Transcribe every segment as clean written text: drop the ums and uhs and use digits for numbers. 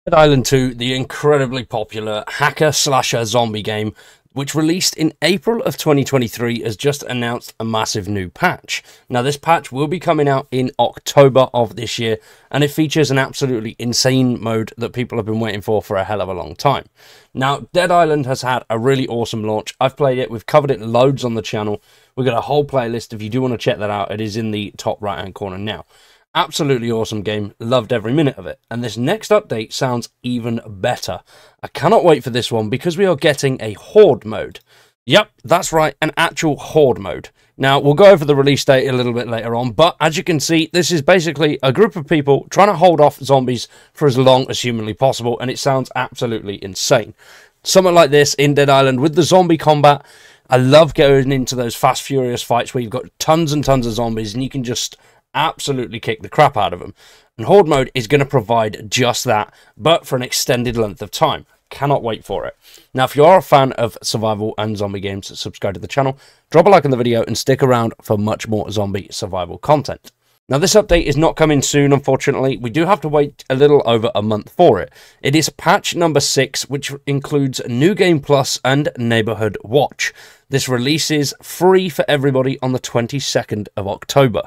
Dead Island 2, the incredibly popular hacker-slasher zombie game, which released in April of 2023, has just announced a massive new patch. Now, this patch will be coming out in October of this year, and it features an absolutely insane mode that people have been waiting for a hell of a long time. Now, Dead Island has had a really awesome launch. I've played it, we've covered it loads on the channel. We've got a whole playlist. If you do want to check that out, it is in the top right-hand corner now. Absolutely awesome game, loved every minute of it, and this next update sounds even better. I cannot wait for this one because we are getting a Horde mode. Yep, that's right, an actual Horde mode. Now, we'll go over the release date a little bit later on, but as you can see, this is basically a group of people trying to hold off zombies for as long as humanly possible, and it sounds absolutely insane. Something like this in Dead Island with the zombie combat. I love going into those fast, furious fights where you've got tons and tons of zombies, and you can just absolutely kick the crap out of them. And Horde mode is going to provide just that, but for an extended length of time. Cannot wait for it. Now, if you are a fan of survival and zombie games, subscribe to the channel, drop a like on the video, and stick around for much more zombie survival content. Now, this update is not coming soon, unfortunately. We do have to wait a little over a month for it. It is patch number 6, which includes New Game Plus and Neighborhood Watch. This releases free for everybody on the 22nd of October.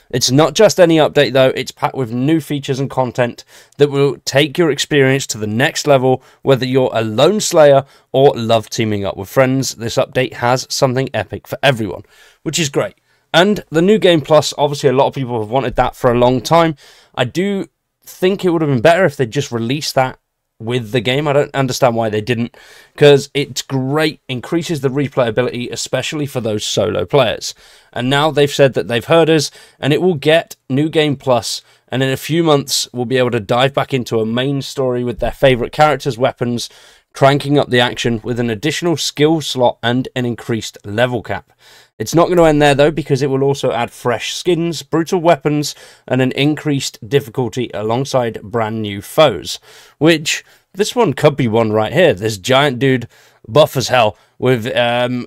It's not just any update, though. It's packed with new features and content that will take your experience to the next level, whether you're a lone slayer or love teaming up with friends. This update has something epic for everyone, which is great. And the New Game Plus, obviously a lot of people have wanted that for a long time. I do think it would have been better if they just released that with the game. I don't understand why they didn't, because it's great, increases the replayability, especially for those solo players. And now they've said that they've heard us, and it will get New Game Plus, and in a few months we'll be able to dive back into a main story with their favourite characters' weapons, cranking up the action with an additional skill slot and an increased level cap. It's not going to end there, though, because it will also add fresh skins, brutal weapons, and an increased difficulty alongside brand new foes. Which, this one could be one right here. This giant dude, buff as hell, with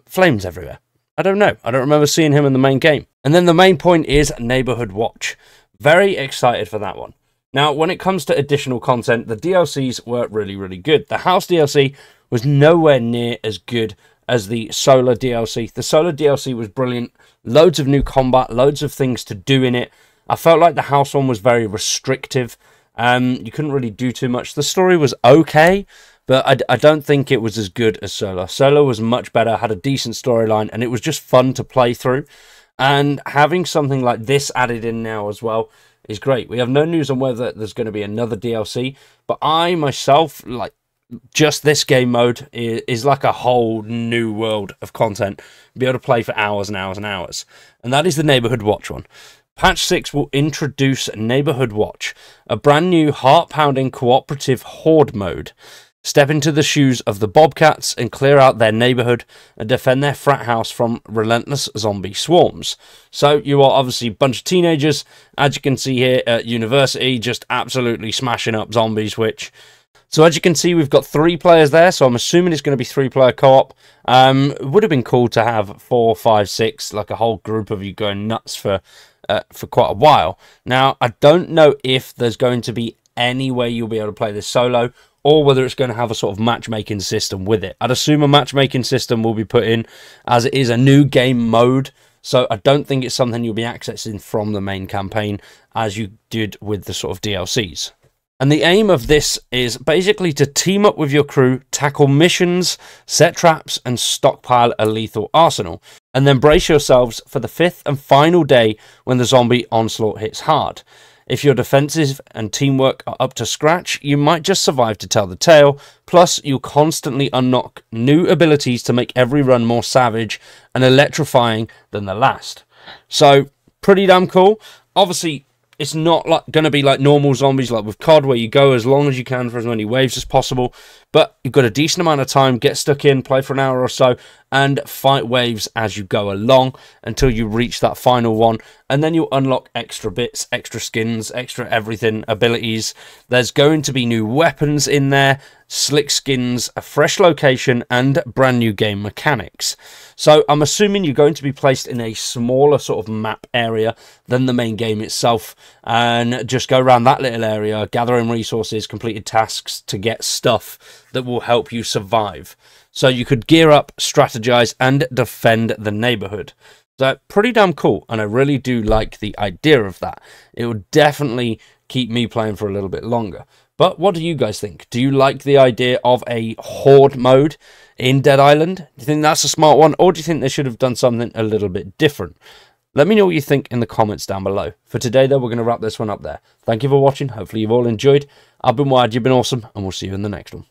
flames everywhere. I don't know. I don't remember seeing him in the main game. And then the main point is Neighborhood Watch. Very excited for that one. Now, when it comes to additional content, the DLCs were really, really good. The House DLC was nowhere near as good as the Solar DLC. The Solar DLC was brilliant. Loads of new combat, loads of things to do in it. I felt like the House one was very restrictive. You couldn't really do too much. The story was okay, but I don't think it was as good as Solar. Solar was much better, had a decent storyline, and it was just fun to play through. And having something like this added in now as well is great. We have no news on whether there's going to be another DLC, but I myself, like, just this game mode is like a whole new world of content. Be able to play for hours and hours and hours. And that is the Neighborhood Watch one. Patch 6 will introduce Neighborhood Watch, a brand new heart-pounding cooperative horde mode. Step into the shoes of the Bobcats and clear out their neighborhood and defend their frat house from relentless zombie swarms. So you are obviously a bunch of teenagers, as you can see here at university, just absolutely smashing up zombies, So as you can see, we've got 3 players there, so I'm assuming it's going to be 3-player co-op. It would have been cool to have 4, 5, 6, like a whole group of you going nuts for quite a while. Now, I don't know if there's going to be any way you'll be able to play this solo, or whether it's going to have a sort of matchmaking system with it. I'd assume a matchmaking system will be put in, as it is a new game mode, so I don't think it's something you'll be accessing from the main campaign, as you did with the sort of DLCs. And the aim of this is basically to team up with your crew, tackle missions, set traps, and stockpile a lethal arsenal. And then brace yourselves for the 5th and final day when the zombie onslaught hits hard. If your defensive and teamwork are up to scratch, you might just survive to tell the tale. Plus, you'll constantly unlock new abilities to make every run more savage and electrifying than the last. So, pretty damn cool. Obviously, it's not like going to be like normal zombies like with COD, where you go as long as you can for as many waves as possible. But you've got a decent amount of time, get stuck in, play for an hour or so, and fight waves as you go along until you reach that final one, and then you'll unlock extra bits, extra skins, extra everything, abilities. There's going to be new weapons in there, slick skins, a fresh location, and brand new game mechanics. So I'm assuming you're going to be placed in a smaller sort of map area than the main game itself, and just go around that little area, gathering resources, completed tasks to get stuff that will help you survive. So you could gear up, strategize, and defend the neighborhood. So pretty damn cool, and I really do like the idea of that. It would definitely keep me playing for a little bit longer. But what do you guys think? Do you like the idea of a horde mode in Dead Island? Do you think that's a smart one, or do you think they should have done something a little bit different? Let me know what you think in the comments down below. For today, though, we're going to wrap this one up there. Thank you for watching. Hopefully you've all enjoyed. I've been Wired, you've been awesome, and we'll see you in the next one.